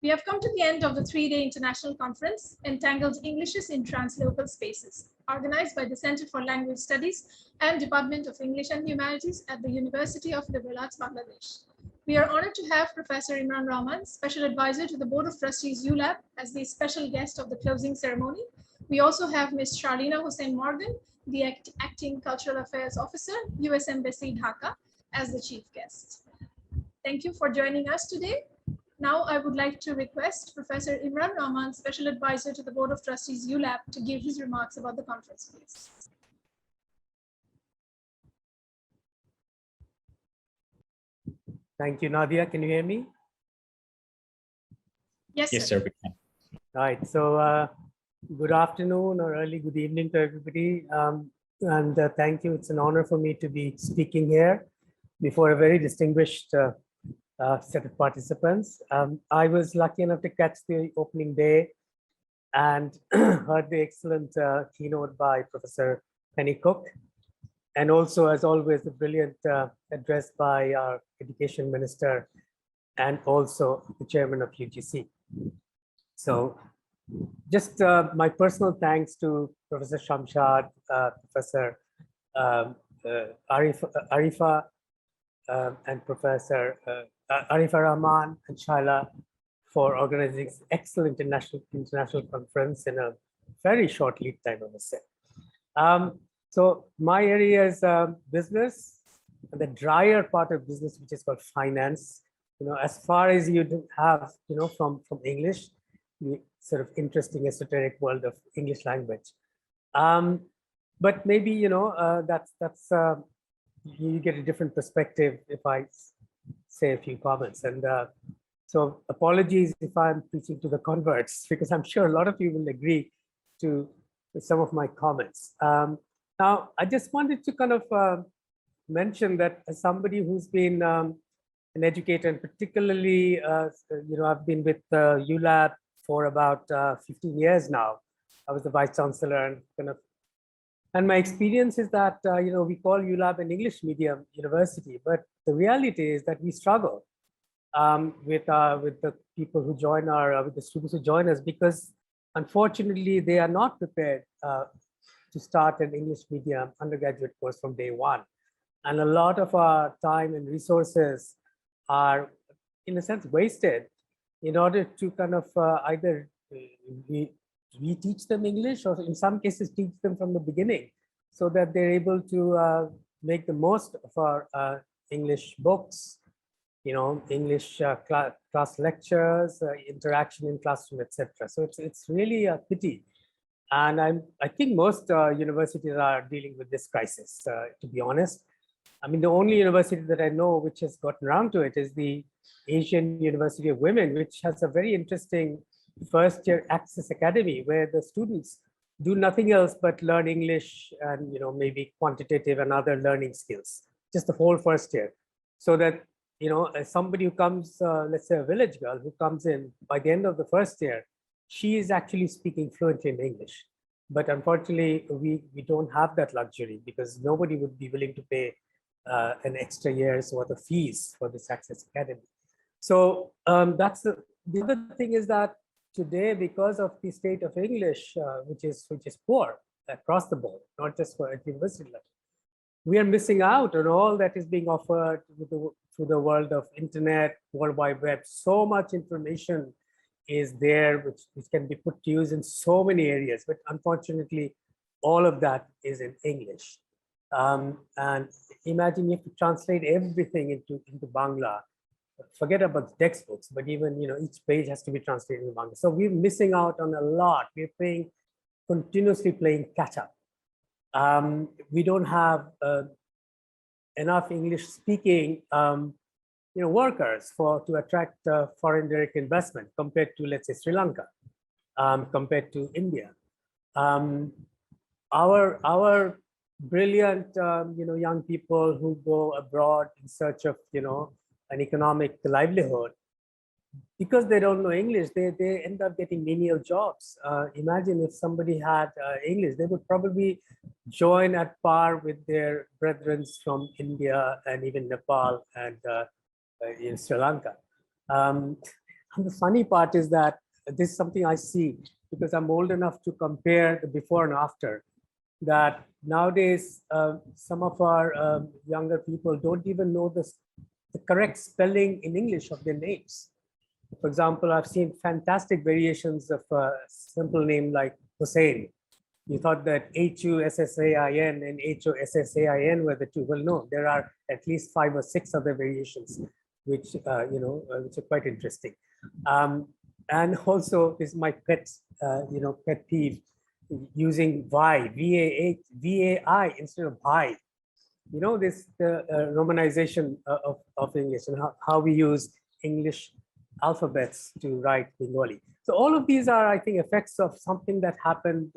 We have come to the end of the three-day international conference, Entangled Englishes in Translocal Spaces, organized by the Center for Language Studies and Department of English and Humanities at the University of Liberal Arts, Bangladesh. We are honored to have Professor Imran Rahman, Special Advisor to the Board of Trustees ULAB, as the special guest of the closing ceremony. We also have Ms. Charlina Hussain Morgan, the Acting Cultural Affairs Officer, US Embassy, Dhaka, as the chief guest. Thank you for joining us today. Now I would like to request Professor Imran Rahman, Special Advisor to the Board of Trustees ULAB, to give his remarks about the conference, please. Thank you, Nadia. Can you hear me? Yes, yes, sir. sir. We can. All right. So good afternoon or early good evening to everybody. Thank you. It's an honor for me to be speaking here before a very distinguished set of participants. I was lucky enough to catch the opening day and heard the excellent keynote by Professor Penny Cook, and also, as always, the brilliant address by our Education Minister and also the Chairman of UGC. So just my personal thanks to Professor Shamshad, Professor Arifa, and Professor Arifa Rahman and Shaila for organizing this excellent international conference in a very short lead time, I must say. So my area is business, the drier part of business, which is called finance. You know, as far as you have, you know, from English, the sort of interesting esoteric world of English language. But maybe, you know, that's you get a different perspective if I say a few comments. And so apologies if I'm preaching to the converts, because I'm sure a lot of you will agree to some of my comments. Now, I just wanted to kind of mention that as somebody who's been an educator, and particularly, you know, I've been with ULAB for about 15 years now. I was the Vice Chancellor, and kind of, and my experience is that, you know, we call ULAB an English medium university, but the reality is that we struggle with the people who join our, with the students who join us, because unfortunately they are not prepared to start an English medium undergraduate course from day one. And a lot of our time and resources are, in a sense, wasted in order to kind of either reteach them English, or in some cases teach them from the beginning, so that they're able to make the most of our English books, you know, English class lectures, interaction in classroom, etc. So it's really a pity. And I think most universities are dealing with this crisis, to be honest. I mean, the only university that I know which has gotten around to it is the Asian University of Women, which has a very interesting first-year access academy where the students do nothing else but learn English and, you know, maybe quantitative and other learning skills, just the whole first year. So that, you know, as somebody who comes, let's say a village girl who comes in by the end of the first year, she is actually speaking fluently in English. But unfortunately, we don't have that luxury, because nobody would be willing to pay an extra year's worth of fees for this Access Academy. So that's the other thing, is that today, because of the state of English, which is poor across the board, not just for at university level, we are missing out on all that is being offered through the world of internet, World Wide Web. So much information is there, which can be put to use in so many areas, but unfortunately, all of that is in English. And imagine you have to translate everything into Bangla. Forget about the textbooks, but even, you know, each page has to be translated in Bangla. So we're missing out on a lot. We're continuously playing catch up. We don't have enough English speaking you know, workers to attract foreign direct investment compared to, let's say, Sri Lanka, compared to India. Our brilliant, you know, young people who go abroad in search of, you know, an economic livelihood, because they don't know English, they end up getting menial jobs. Imagine if somebody had English, they would probably join at par with their brethren from India and even Nepal and in Sri Lanka. And the funny part is that this is something I see because I'm old enough to compare the before and after, that nowadays some of our younger people don't even know the correct spelling in English of their names. For example, I've seen fantastic variations of a simple name like Hussein. You thought that Hussain and Hossain were the two. Well, no, there are at least 5 or 6 other variations, which which are quite interesting. And also, this is my pet, pet peeve, using VAI instead of bhai. This the romanization of English and how we use English alphabets to write Bengali. So all of these are, I think, effects of something that happened,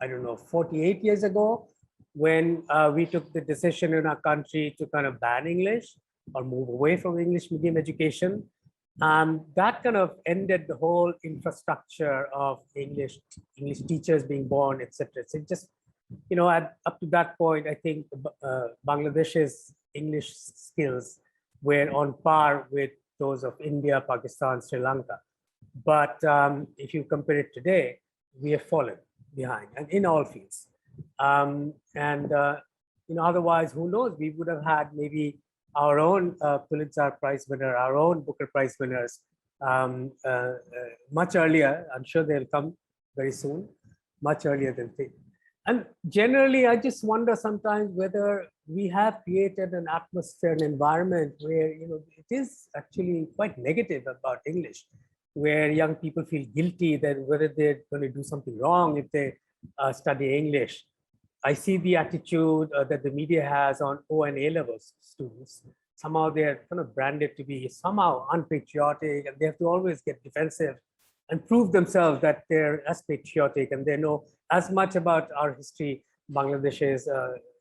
I don't know, 48 years ago, when we took the decision in our country to kind of ban English or move away from English medium education. That kind of ended the whole infrastructure of English teachers being born, etc. So just, up to that point, I think Bangladesh's English skills were on par with those of India, Pakistan, Sri Lanka. But if you compare it today, we have fallen behind, and in all fields. Otherwise, who knows? We would have had maybe our own Pulitzer Prize winner, our own Booker Prize winners much earlier. I'm sure they'll come very soon, much earlier than they. And generally, I just wonder sometimes whether we have created an atmosphere, an environment where it is actually quite negative about English, where young people feel guilty that whether they're going to do something wrong if they study English. I see the attitude that the media has on O and A level students. Somehow they're kind of branded to be somehow unpatriotic, and they have to always get defensive and prove themselves that they're as patriotic and they know as much about our history, Bangladesh's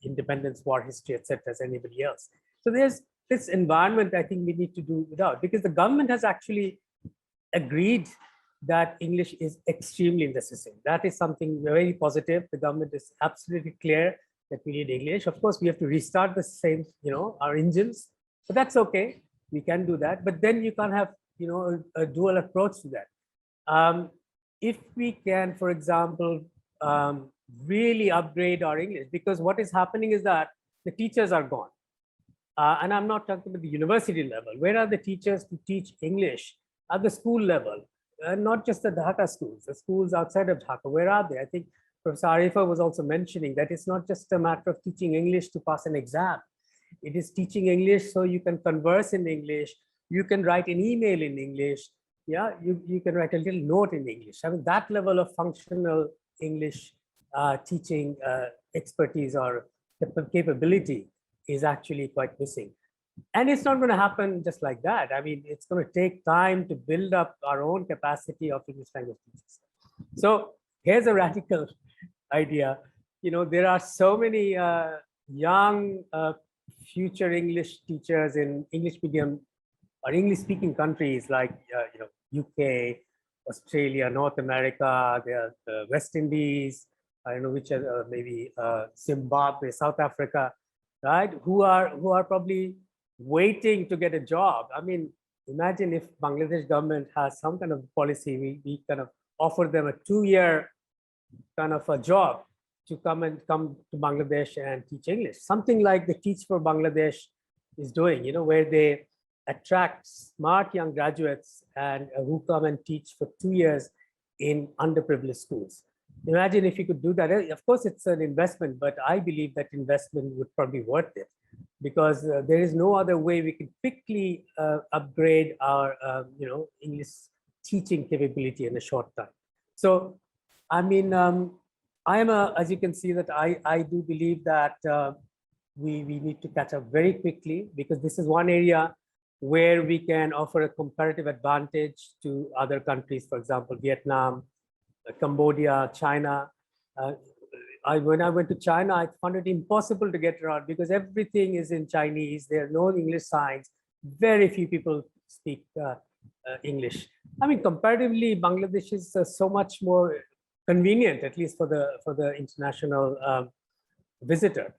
independence war history, etc., as anybody else. So there's this environment I think we need to do without, because the government has actually agreed that English is extremely necessary. That is something very positive. The government is absolutely clear that we need English. Of course, we have to restart the same, our engines, but that's okay. We can do that. But then you can't have, a dual approach to that. If we can, for example, really upgrade our English, because what is happening is that the teachers are gone. And I'm not talking about the university level. Where are the teachers to teach English at the school level? Not just the Dhaka schools, the schools outside of Dhaka, where are they? I think Professor Arifa was also mentioning that it's not just a matter of teaching English to pass an exam. It is teaching English so you can converse in English, you can write an email in English, you can write a little note in English. I mean, that level of functional English teaching expertise or capability is actually quite missing. And it's not going to happen just like that. I mean, it's going to take time to build up our own capacity of English language teachers. So here's a radical idea. There are so many young future English teachers in English medium or English speaking countries like, UK, Australia, North America, the West Indies, I don't know which are maybe Zimbabwe, South Africa, right? Who are probably waiting to get a job. I mean, imagine if Bangladesh government has some kind of policy, we kind of offer them a 2-year kind of a job to come to Bangladesh and teach English. Something like the Teach for Bangladesh is doing, where they attract smart young graduates and who come and teach for 2 years in underprivileged schools. Imagine if you could do that. Of course, it's an investment, but I believe that investment would probably be worth it, because there is no other way we can quickly upgrade our English teaching capability in a short time. So, I mean, as you can see, that I do believe that we need to catch up very quickly, because this is one area where we can offer a comparative advantage to other countries, for example, Vietnam, Cambodia, China. When I went to China, I found it impossible to get around because everything is in Chinese. There are no English signs. Very few people speak English. I mean, comparatively, Bangladesh is so much more convenient, at least for the international visitor.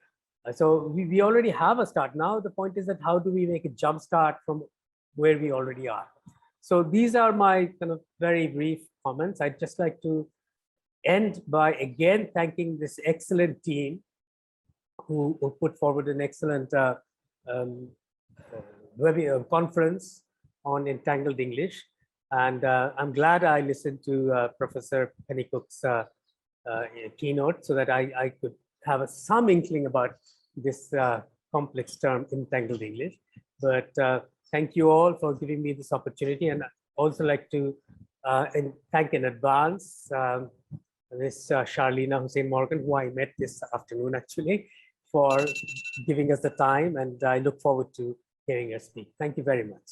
So we already have a start. Now the point is that how do we make a jump start from where we already are? So these are my kind of very brief comments. I'd just like to end by again thanking this excellent team who put forward an excellent conference on Entangled English. And I'm glad I listened to Professor Pennycook's keynote so that I could have some inkling about this complex term, Entangled English. But thank you all for giving me this opportunity. And I also like to thank in advance this Charlina Hussein Morgan, who I met this afternoon actually, for giving us the time. And I look forward to hearing her speak. Thank you very much.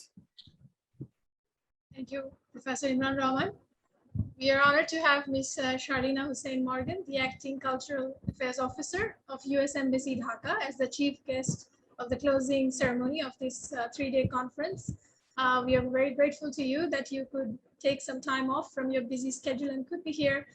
Thank you, Professor Imran Rahman. We are honored to have Ms. Charlina Hussein Morgan, the Acting Cultural Affairs Officer of US Embassy Dhaka, as the chief guest of the closing ceremony of this 3-day conference. We are very grateful to you that you could take some time off from your busy schedule and could be here.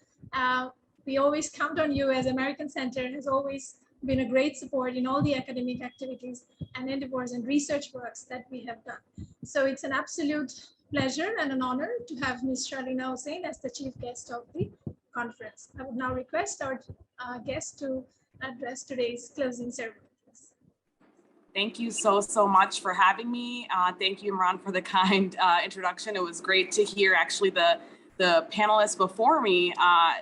We always count on you, as American Center has always been a great support in all the academic activities and endeavors and research works that we have done. So it's an absolute pleasure and an honor to have Ms. Charlina Hussein as the chief guest of the conference. I would now request our guest to address today's closing ceremony. Thank you so much for having me. Thank you, Imran, for the kind introduction. It was great to hear actually the panelists before me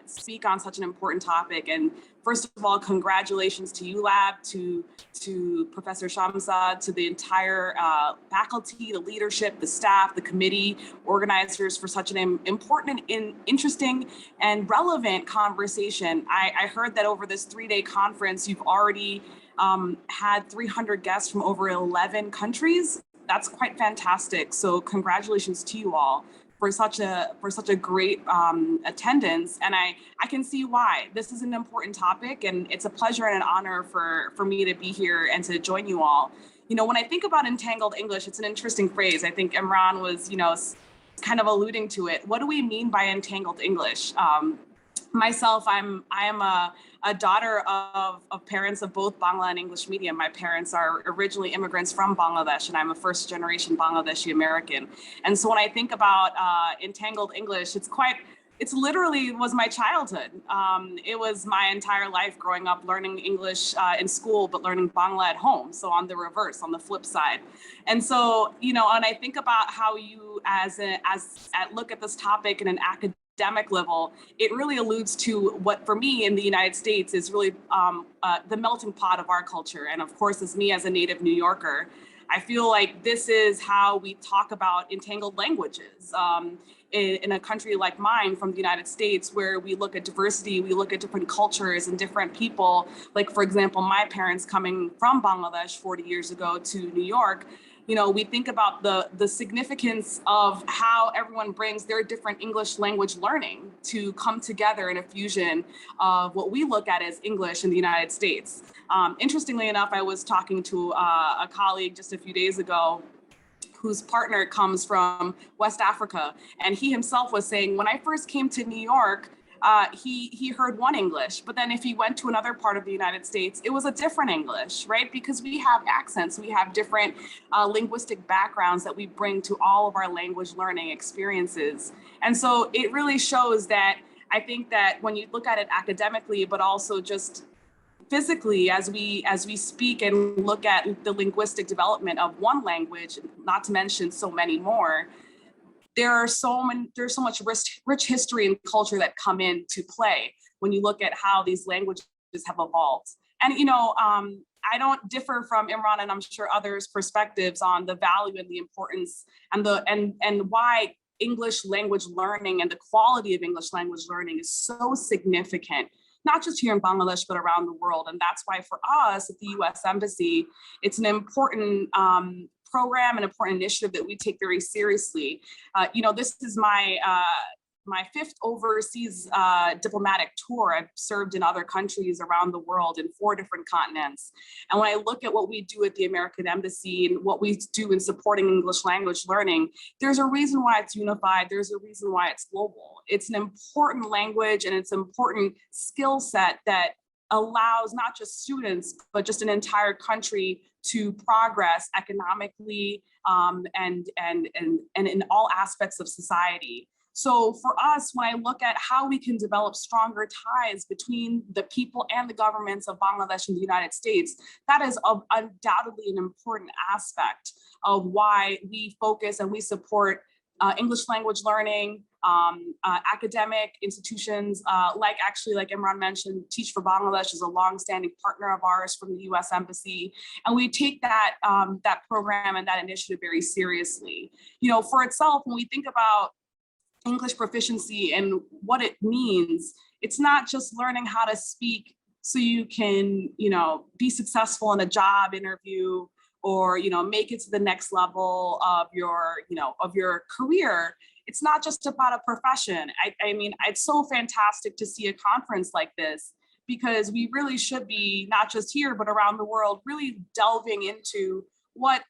speak on such an important topic. And first of all, congratulations to ULAB, to Professor Shamsa, to the entire faculty, the leadership, the staff, the committee, organizers for such an important and interesting and relevant conversation. I heard that over this 3-day conference, you've already had 300 guests from over 11 countries. That's quite fantastic. So congratulations to you all for such a great attendance. And I can see why. This is an important topic, and it's a pleasure and an honor for me to be here and to join you all. You know, when I think about entangled English, it's an interesting phrase. I think Imran was, kind of alluding to it. What do we mean by entangled English? Myself, I am a daughter of parents of both Bangla and English medium. My parents are originally immigrants from Bangladesh, and I'm a first-generation Bangladeshi American. And so when I think about entangled English, it's literally was my childhood. It was my entire life growing up learning English in school, but learning Bangla at home. So on the reverse, on the flip side. And so, and I think about how you look at this topic in an academic level, it really alludes to what for me in the United States is really the melting pot of our culture. And of course, as me as a native New Yorker, I feel like this is how we talk about entangled languages. In a country like mine from the United States, where we look at diversity, we look at different cultures and different people, like for example, my parents coming from Bangladesh 40 years ago to New York, we think about the significance of how everyone brings their different English language learning to come together in a fusion of what we look at as English in the United States. Interestingly enough, I was talking to a colleague just a few days ago whose partner comes from West Africa. And he himself was saying, when I first came to New York, he heard one English, but then if he went to another part of the United States, it was a different English, right? Because we have accents, we have different linguistic backgrounds that we bring to all of our language learning experiences. And so it really shows that I think that when you look at it academically, but also just physically, as we speak and look at the linguistic development of one language, not to mention so many more, there's so much rich history and culture that come into play when you look at how these languages have evolved. And I don't differ from Imran and I'm sure others' perspectives on the value and the importance and why English language learning and the quality of English language learning is so significant, not just here in Bangladesh, but around the world. And that's why for us at the US Embassy, it's an important program, an important initiative that we take very seriously. This is my 5th overseas diplomatic tour. I've served in other countries around the world in 4 different continents. And when I look at what we do at the American Embassy and what we do in supporting English language learning, there's a reason why it's unified. There's a reason why it's global. It's an important language and it's an important skill set that allows not just students, but just an entire country to progress economically and in all aspects of society. So for us, when I look at how we can develop stronger ties between the people and the governments of Bangladesh and the United States, that is undoubtedly an important aspect of why we focus and we support English language learning, academic institutions, like Imran mentioned, Teach for Bangladesh is a longstanding partner of ours from the US Embassy. And we take that, that program and that initiative very seriously. You know, for itself, when we think about English proficiency and what it means, it's not just learning how to speak so you can, you know, be successful in a job interview or, you know, make it to the next level of your, you know, of your career. It's not just about a profession. I mean, it's so fantastic to see a conference like this, because we really should be, not just here, but around the world, really delving into what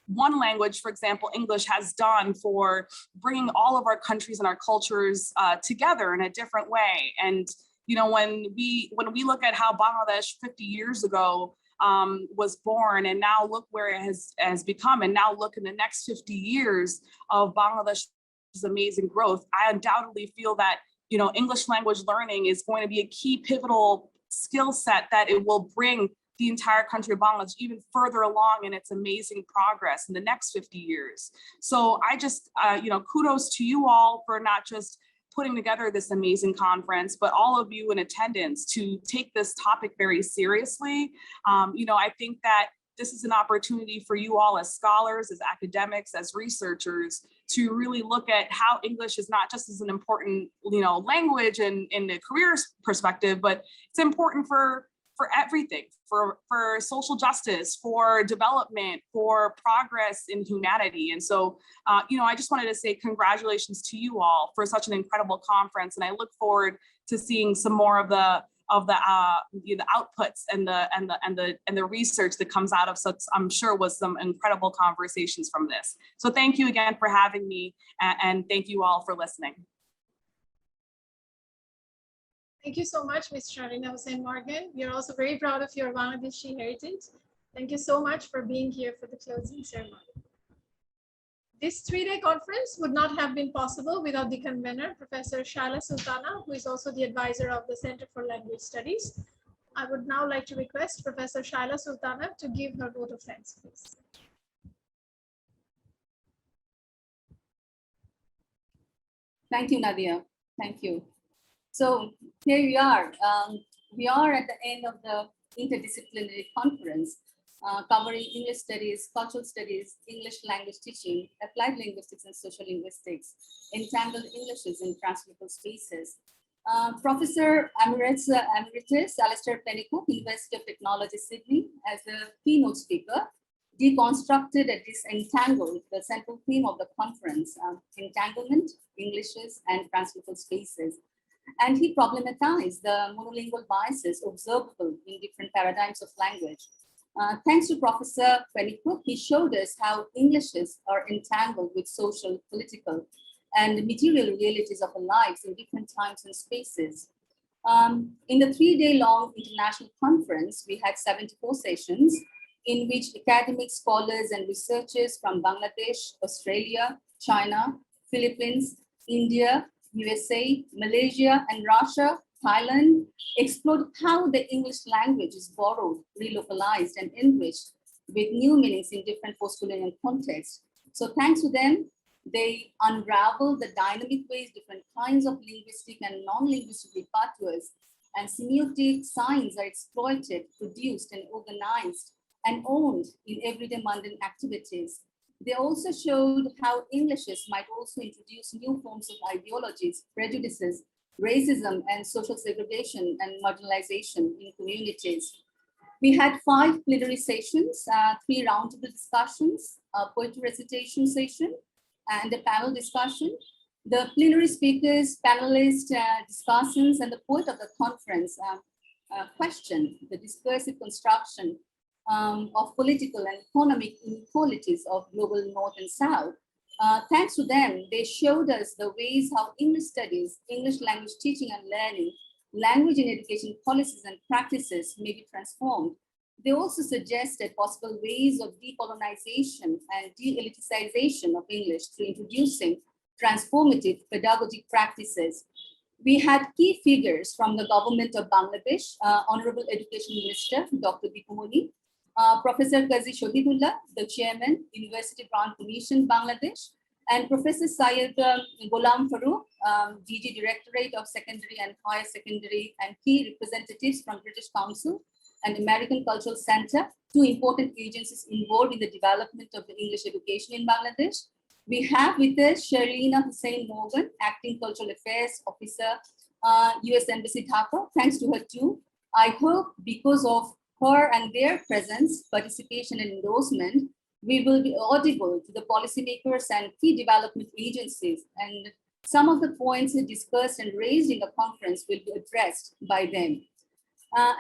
one language, for example, English, has done for bringing all of our countries and our cultures together in a different way. And you know, when we look at how Bangladesh 50 years ago was born, and now look where it has become, and now look in the next 50 years of Bangladesh's amazing growth, I undoubtedly feel that, you know, English language learning is going to be a key pivotal skill set that it will bring the entire country of Bangladesh even further along in its amazing progress in the next 50 years. So I just, you know, kudos to you all for not just putting together this amazing conference, but all of you in attendance to take this topic very seriously. You know, I think that this is an opportunity for you all as scholars, as academics, as researchers, to really look at how English is not just as an important, you know, language in the career perspective, but it's important for everything, for social justice, for development, for progress in humanity. And so, you know, I just wanted to say congratulations to you all for such an incredible conference. And I look forward to seeing some more of the you know, the outputs and the research that comes out of such, I'm sure, was some incredible conversations from this. So thank you again for having me, and thank you all for listening. Thank you so much, Ms. Sharina Hussain Morgan. We are also very proud of your Bangladeshi heritage. Thank you so much for being here for the closing ceremony. This three-day conference would not have been possible without the convener, Professor Shaila Sultana, who is also the advisor of the Center for Language Studies. I would now like to request Professor Shaila Sultana to give her vote of thanks, please. Thank you, Nadia. Thank you. So here we are. We are at the end of the interdisciplinary conference covering English studies, cultural studies, English language teaching, applied linguistics and social linguistics, entangled Englishes in translocal spaces. Professor Emeritus Alistair Pennycook, University of Technology, Sydney, as the keynote speaker, deconstructed at this Entangled, the central theme of the conference, entanglement, Englishes, and translocal spaces. And he problematized the monolingual biases observable in different paradigms of language. Thanks to Professor Pennycook, he showed us how Englishes are entangled with social, political, and material realities of our lives in different times and spaces. In the three-day-long international conference, we had 74 sessions in which academic scholars and researchers from Bangladesh, Australia, China, Philippines, India, USA, Malaysia, and Russia, Thailand, explored how the English language is borrowed, relocalized, and enriched with new meanings in different post-colonial contexts. So thanks to them, they unraveled the dynamic ways different kinds of linguistic and non-linguistic repertoires and semiotic signs are exploited, produced, and organized and owned in everyday mundane activities. They also showed how Englishes might also introduce new forms of ideologies, prejudices, racism, and social segregation and marginalization in communities. We had 5 plenary sessions, 3 roundtable discussions, a poetry recitation session, and a panel discussion. The plenary speakers, panelists, discussants, and the poet of the conference questioned the discursive construction of political and economic inequalities of global North and South. Thanks to them, they showed us the ways how English studies, English language teaching and learning, language and education policies and practices may be transformed They also suggested possible ways of decolonization and de-eliticization of English through introducing transformative pedagogic practices. We had key figures from the government of Bangladesh, Honorable Education Minister, Dr. Dipumoni, Professor Kazi Shahid, the Chairman, University Grant Commission, Bangladesh, and Professor Syed Ghulam Farooq, DG Directorate of Secondary and Higher Secondary, and key representatives from British Council and American Cultural Center, two important agencies involved in the development of the English education in Bangladesh. We have with us Sherlina Hussain Morgan, Acting Cultural Affairs Officer, US Embassy Dhaka. Thanks to her too. I hope because of her and their presence, participation and endorsement, we will be audible to the policymakers and key development agencies, and some of the points discussed and raised in the conference will be addressed by them.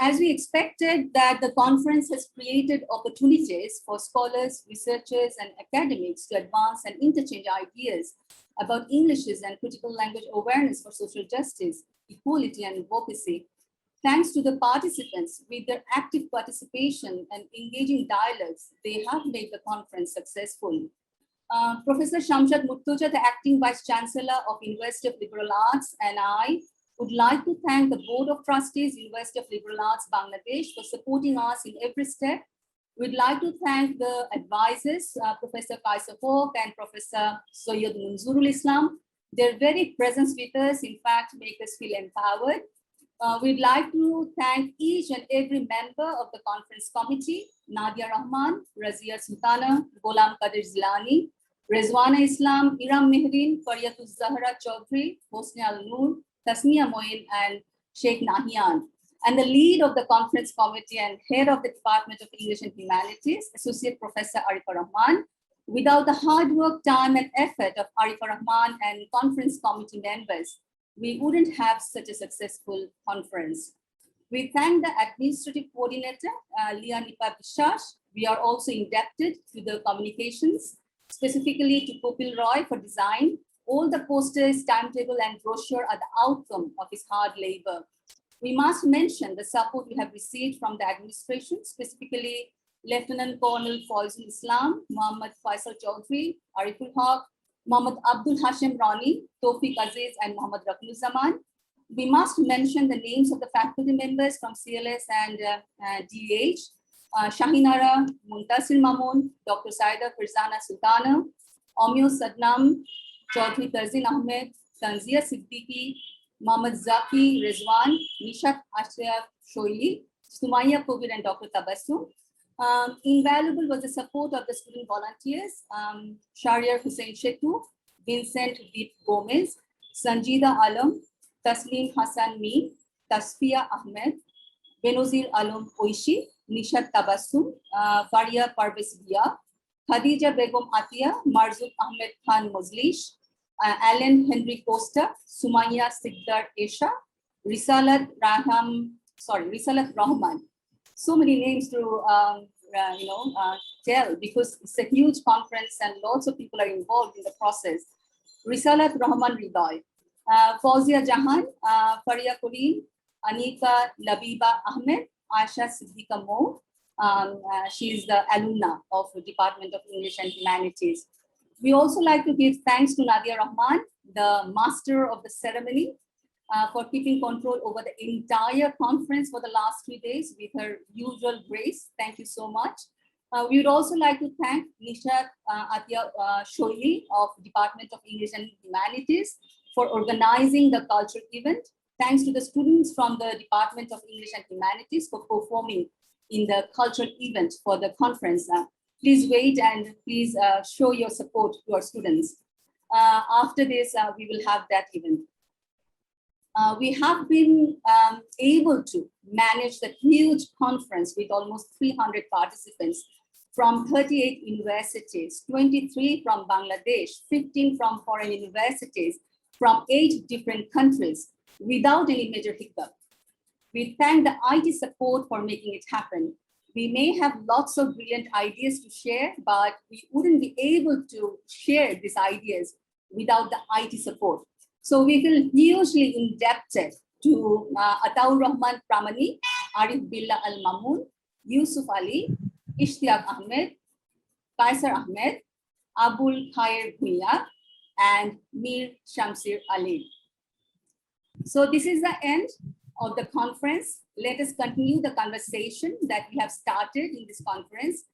As we expected, that the conference has created opportunities for scholars, researchers, and academics to advance and interchange ideas about Englishes and critical language awareness for social justice, equality, and advocacy. Thanks to the participants, with their active participation and engaging dialogues, they have made the conference successful. Professor Shamshad Murtoja, the Acting Vice Chancellor of University of Liberal Arts, and I would like to thank the Board of Trustees, University of Liberal Arts, Bangladesh, for supporting us in every step. We'd like to thank the advisors, Professor Kaisa Falk and Professor Soyed Munzurul Islam. Their very presence with us, in fact, make us feel empowered. We'd like to thank each and every member of the conference committee, Nadia Rahman, Razia Sultana, Ghulam Qadir Zilani, Rezwana Islam, Iram Mehrin, Faryatul Zahra Chaudhry, Hosni Al-Noor, Tasmia Moin, and Sheikh Nahian. And the lead of the conference committee and head of the Department of English and Humanities, Associate Professor Arifa Rahman. Without the hard work, time, and effort of Arifa Rahman and conference committee members, we wouldn't have such a successful conference. We thank the administrative coordinator, Lianipa Bishash. We are also indebted to the communications, specifically to Kopil Roy for design. All the posters, timetable, and brochure are the outcome of his hard labor. We must mention the support we have received from the administration, specifically Lieutenant Colonel Faizul Islam, Muhammad Faisal Chaudhry, Ariful Haq, Muhammad Abdul Hashim Rani, Tawfiq Aziz, and Muhammad Raknuzzaman. We must mention the names of the faculty members from CLS and DH, Shahinara Muntasir Mamun, Dr. Saida Firzana Sultana, Omyo Sadnam, Chaudhry Tarzin Ahmed, Tanzia Siddiqui, Muhammad Zaki Rizwan, Nishat Ashraf Shoili, Sumaya Kobir, and Dr. Tabassum. Invaluable was the support of the student volunteers, Shahriar Hussain Shetu, Vincent Deep Gomez, Sanjida Alam, Taslim Hassan Mi, Tasfiya Ahmed, Benozir Alam Oishi, Nishat Tabassum, Faria Parvez Bia, Khadija Begum Atia, Marzuk Ahmed Khan Mozlish, Alan Henry Costa, Sumaya Sigdar Esha, Risalat Rahman. So many names to tell, because it's a huge conference and lots of people are involved in the process. Risalat Rahman Ridoy, Fauzia Jahan, Faria Kurin, Anika Labiba Ahmed, Asha Siddiqa Mo. She is the alumna of the Department of English and Humanities. We also like to give thanks to Nadia Rahman, the master of the ceremony, for keeping control over the entire conference for the last 3 days with her usual grace. Thank you so much. We would also like to thank Nishat Atia Shoili of Department of English and Humanities for organizing the cultural event. Thanks to the students from the Department of English and Humanities for performing in the cultural event for the conference. Please wait and please show your support to our students. After this, we will have that event. We have been able to manage the huge conference with almost 300 participants from 38 universities, 23 from Bangladesh, 15 from foreign universities, from 8 different countries, without any major hiccup. We thank the IT support for making it happen. We may have lots of brilliant ideas to share, but we wouldn't be able to share these ideas without the IT support. So we feel hugely indebted to Ataur Rahman Pramani, Arif Billah Al Mamun, Yusuf Ali, Ishtiaq Ahmed, Kaisar Ahmed, Abul Khair Bhuiya, and Mir Shamsir Ali. So this is the end of the conference. Let us continue the conversation that we have started in this conference.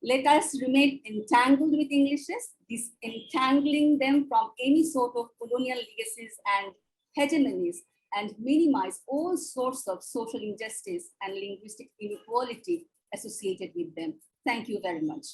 Let us remain entangled with Englishes, disentangling them from any sort of colonial legacies and hegemonies, and minimize all sorts of social injustice and linguistic inequality associated with them. Thank you very much.